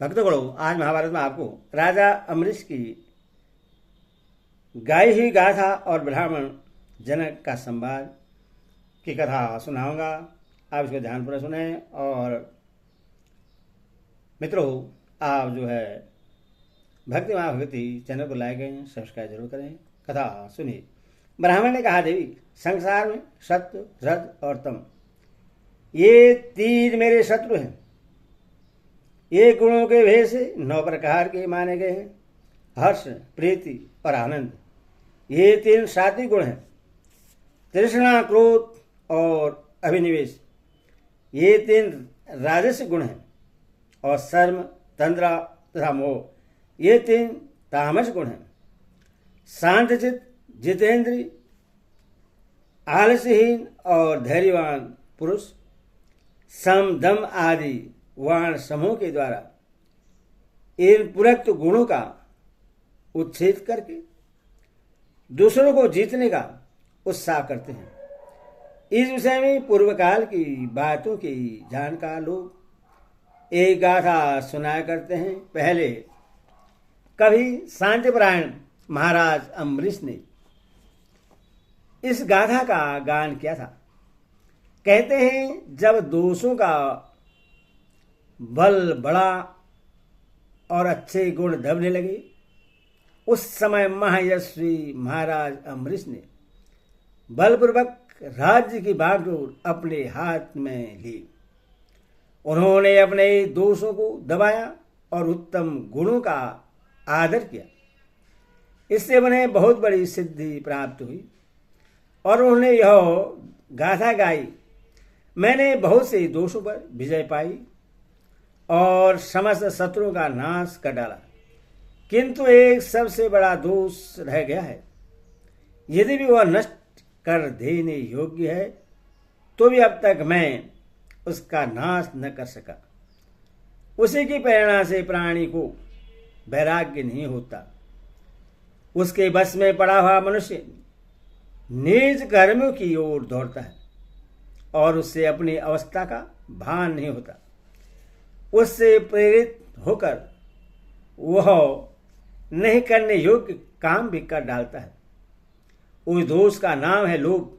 भक्तगणों, आज महाभारत में आपको राजा अम्बरीश की गाई हुई गाथा और ब्राह्मण जनक का संवाद की कथा सुनाऊंगा। आप इसको ध्यानपूर्वक सुने और मित्रों, आप जो है भक्ति महाभक्ति चैनल को लाइक करें, सब्सक्राइब जरूर करें। कथा सुनिए। ब्राह्मण ने कहा, देवी, संसार में सत्य, रज और तम ये तीन मेरे शत्रु हैं। ये गुणों के भेद से 9 प्रकार के माने गए हैं। हर्ष, प्रीति और आनंद ये 3 सात्विक गुण हैं। तृष्णा, क्रोध और अभिनिवेश ये 3 राजसिक गुण हैं। और शर्म, तंद्रा तथा मोह ये 3 तामस गुण हैं। शांतचित, जितेंद्रिय, आलस्यहीन और धैर्यवान पुरुष सम, दम आदि वाण समूह के द्वारा इन पूरक गुणों का उच्छेद करके दूसरों को जीतने का उत्साह करते हैं। इस विषय में पूर्व काल की बातों की जानकार लोग एक गाथा सुनाया करते हैं। पहले कभी शांतिपरायण महाराज अम्बरीश ने इस गाथा का गान किया था। कहते हैं, जब दोषों का बल बढ़ा और अच्छे गुण दबने लगे, उस समय महायशस्वी महाराज अम्बरीश ने बलपूर्वक राज्य की बागडोर अपने हाथ में ली। उन्होंने अपने दोषों को दबाया और उत्तम गुणों का आदर किया। इससे उन्हें बहुत बड़ी सिद्धि प्राप्त हुई और उन्होंने यह गाथा गाई, मैंने बहुत से दोषों पर विजय पाई और समस्त शत्रुओं का नाश कर डाला, किंतु एक सबसे बड़ा दोष रह गया है। यदि भी वह नष्ट कर देने योग्य है तो भी अब तक मैं उसका नाश न कर सका। उसी की प्रेरणा से प्राणी को वैराग्य नहीं होता। उसके बस में पड़ा हुआ मनुष्य निज कर्मों की ओर दौड़ता है और उससे अपनी अवस्था का भान नहीं होता। उससे प्रेरित होकर वह नहीं करने योग्य काम भी कर डालता है। उस दोष का नाम है लोभ।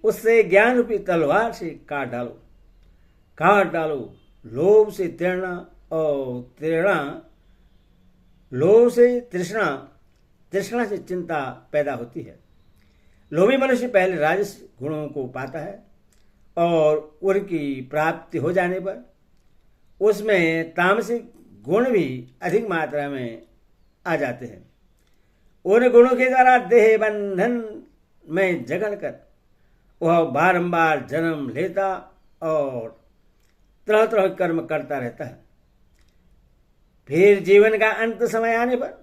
उससे ज्ञान रूपी तलवार से काट डालो। लोभ से तृष्णा और लोभ से तृष्णा से चिंता पैदा होती है। लोभी मनुष्य पहले राजस गुणों को पाता है और उनकी प्राप्ति हो जाने पर उसमें तामसिक गुण भी अधिक मात्रा में आ जाते हैं। उन गुणों के द्वारा देह बंधन में जकड़ कर वह बारंबार जन्म लेता और तरह तरह कर्म करता रहता है। फिर जीवन का अंत समय आने पर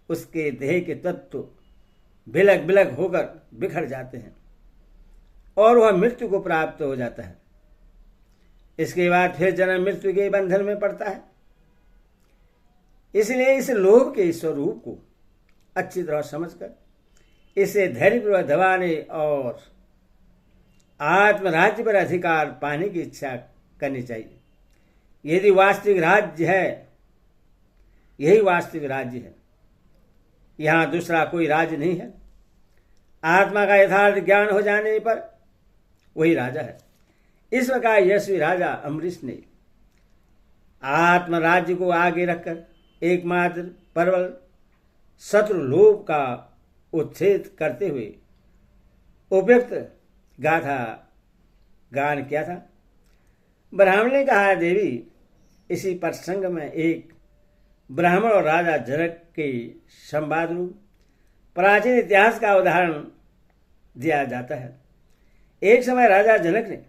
उसके देह के तत्व बिलक बिलक होकर बिखर जाते हैं और वह मृत्यु को प्राप्त हो जाता है। इसके बाद फिर जन्म मृत्यु के बंधन में पड़ता है। इसलिए इस लोभ के स्वरूप को अच्छी तरह समझकर इसे धैर्यपूर्वक दबाने और आत्मराज्य पर अधिकार पाने की इच्छा करनी चाहिए। यदि वास्तविक राज्य है, यही वास्तविक राज्य है। यहाँ दूसरा कोई राज्य नहीं है। आत्मा का यथार्थ ज्ञान हो जाने पर वही राजा है। इस प्रकार यशस्वी राजा अम्बरीश ने आत्मराज्य को आगे रखकर एकमात्र प्रबल शत्रु लोभ का उच्छेद करते हुए उपयुक्त गाथा गान किया था। ब्राह्मण ने कहा, देवी, इसी प्रसंग में एक ब्राह्मण और राजा जनक के संवाद रूप प्राचीन इतिहास का उदाहरण दिया जाता है। एक समय राजा जनक ने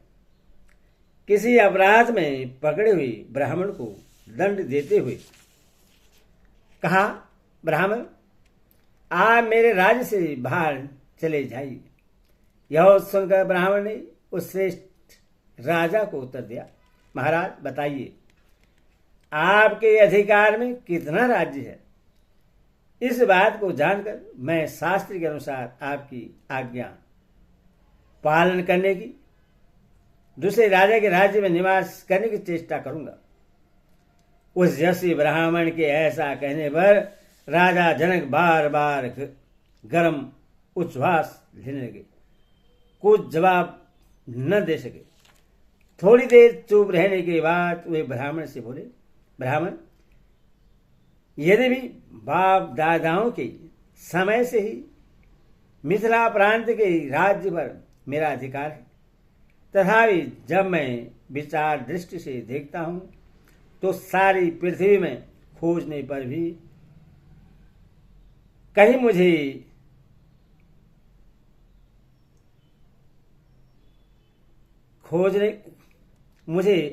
किसी अपराध में पकड़े हुए ब्राह्मण को दंड देते हुए कहा, ब्राह्मण, आप मेरे राज्य से बाहर चले जाइए। यह सुनकर ब्राह्मण ने उस श्रेष्ठ राजा को उत्तर दिया, महाराज, बताइए, आपके अधिकार में कितना राज्य है? इस बात को जानकर मैं शास्त्र के अनुसार आपकी आज्ञा पालन करने की, दूसरे राजा के राज्य में निवास करने की चेष्टा करूंगा। उस यशी ब्राह्मण के ऐसा कहने पर राजा जनक बार बार गर्म उच्छ्वास लेने लगे। कुछ जवाब न दे सके। थोड़ी देर चुप रहने के बाद वे ब्राह्मण से बोले, ब्राह्मण, यदि भी बाप दादाओं के समय से ही मिथिला प्रांत के राज्य पर मेरा अधिकार है, तथापि जब मैं विचार दृष्टि से देखता हूं तो सारी पृथ्वी में खोजने पर भी कहीं मुझे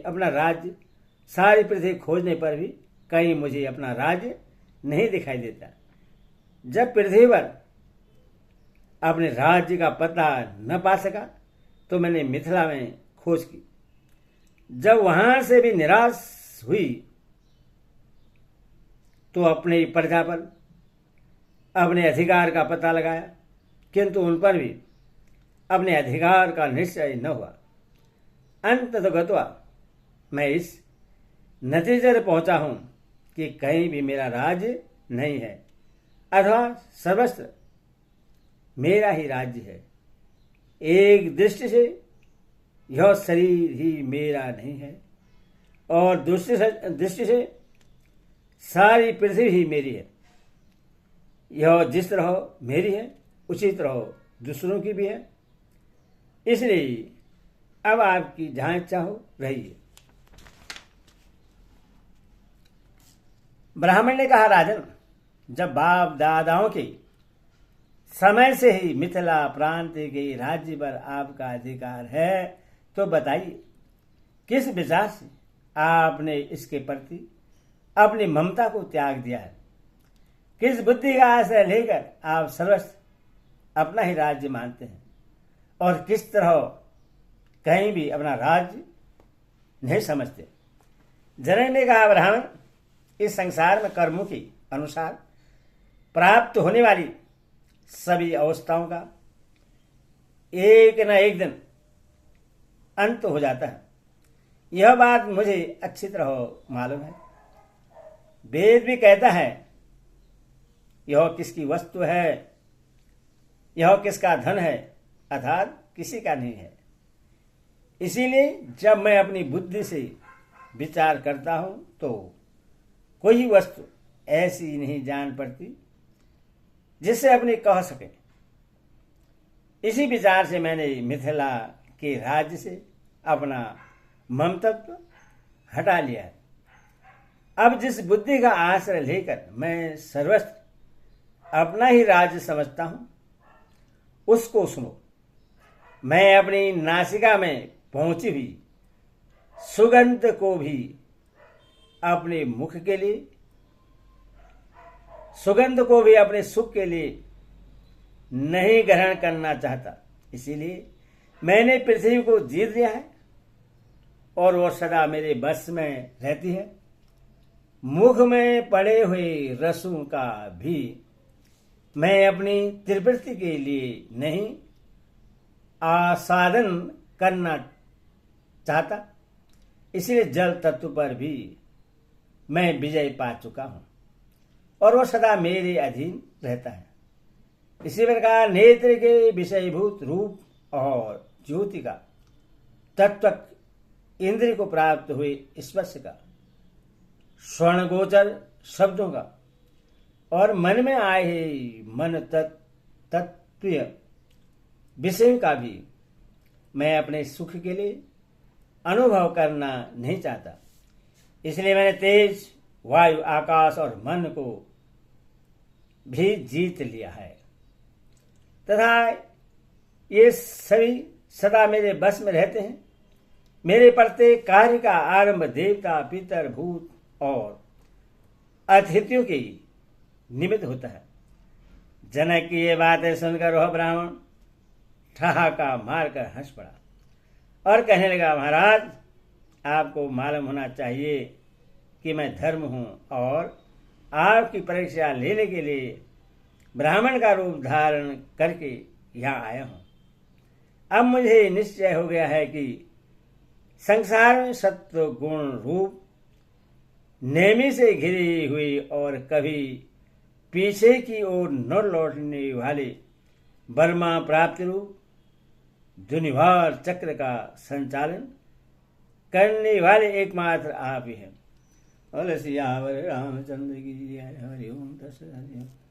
अपना राज्य, सारी पृथ्वी खोजने पर भी कहीं मुझे अपना राज्य नहीं दिखाई देता। जब पृथ्वी पर अपने राज्य का पता न पा सका तो मैंने मिथिला में खोज की। जब वहां से भी निराश हुई तो अपनी प्रजा पर अपने अधिकार का पता लगाया, किंतु उन पर भी अपने अधिकार का निश्चय न हुआ। अंततः मैं इस नतीजे पर पहुंचा हूं कि कहीं भी मेरा राज्य नहीं है, अथवा सर्वस्व मेरा ही राज्य है। एक दृष्टि से यह शरीर ही मेरा नहीं है और दूसरी दृष्टि से सारी पृथ्वी ही मेरी है। यह जिस तरह मेरी है उसी तरह दूसरों की भी है। इसलिए अब आपकी जहां इच्छा हो रहिए। ब्राह्मण ने कहा, राजन, जब बाप दादाओं के समय से ही मिथिला प्रांत के राज्य पर आपका अधिकार है तो बताइए किस विचार से आपने इसके प्रति अपनी ममता को त्याग दिया है? किस बुद्धि का आश्रय लेकर आप सर्वस्व अपना ही राज्य मानते हैं और किस तरह कहीं भी अपना राज्य नहीं समझते? जनक ने कहा, ब्राह्मण, इस संसार में कर्मों के अनुसार प्राप्त होने वाली सभी अवस्थाओं का एक न एक दिन अंत हो जाता है। यह बात मुझे अच्छी तरह मालूम है। वेद भी कहता है, यह किसकी वस्तु है, यह किसका धन है, अर्थात किसी का नहीं है। इसीलिए जब मैं अपनी बुद्धि से विचार करता हूं तो कोई वस्तु ऐसी नहीं जान पड़ती जिससे अपने कह सके। इसी विचार से मैंने मिथिला के राज्य से अपना ममत्व हटा लिया है। अब जिस बुद्धि का आश्रय लेकर मैं सर्वस्व अपना ही राज्य समझता हूं उसको सुनो। मैं अपनी नासिका में पहुंची हुई सुगंध को भी अपने मुख के लिए, सुगंध को भी अपने सुख के लिए नहीं ग्रहण करना चाहता। इसीलिए मैंने पृथ्वी को जीत लिया है और वो सदा मेरे बस में रहती है। मुख में पड़े हुए रसों का भी मैं अपनी तृप्ति के लिए नहीं आसादन करना चाहता। इसलिए जल तत्व पर भी मैं विजय पा चुका हूं और वह सदा मेरे अधीन रहता है। इसी प्रकार नेत्र के विषयभूत रूप और ज्योति का, तत्व इंद्रिय को प्राप्त हुए स्पर्श का, स्वर्ण गोचर शब्दों का और मन में आए मन तत्व विषयों का भी मैं अपने सुख के लिए अनुभव करना नहीं चाहता। इसलिए मैंने तेज, वायु, आकाश और मन को भी जीत लिया है तथा ये सभी सदा मेरे बस में रहते हैं। मेरे प्रत्येक कार्य का आरंभ देवता, पितर, भूत और अतिथियों के निमित्त होता है। जनक की ये बातें सुनकर वह ब्राह्मण ठहाका मारकर हंस पड़ा और कहने लगा, महाराज, आपको मालूम होना चाहिए कि मैं धर्म हूं और आपकी परीक्षा लेने के लिए ब्राह्मण का रूप धारण करके यहां आया हूं। अब मुझे निश्चय हो गया है कि संसार में सत्व गुण रूप नेमी से घिरी हुई और कभी पीछे की ओर न लौटने वाले बर्मा प्राप्ति रूप दुनिवार चक्र का संचालन करने वाले एकमात्र आप ही हैं। बोले सियावर रामचंद्र की जय। हरि ओम तत्सत।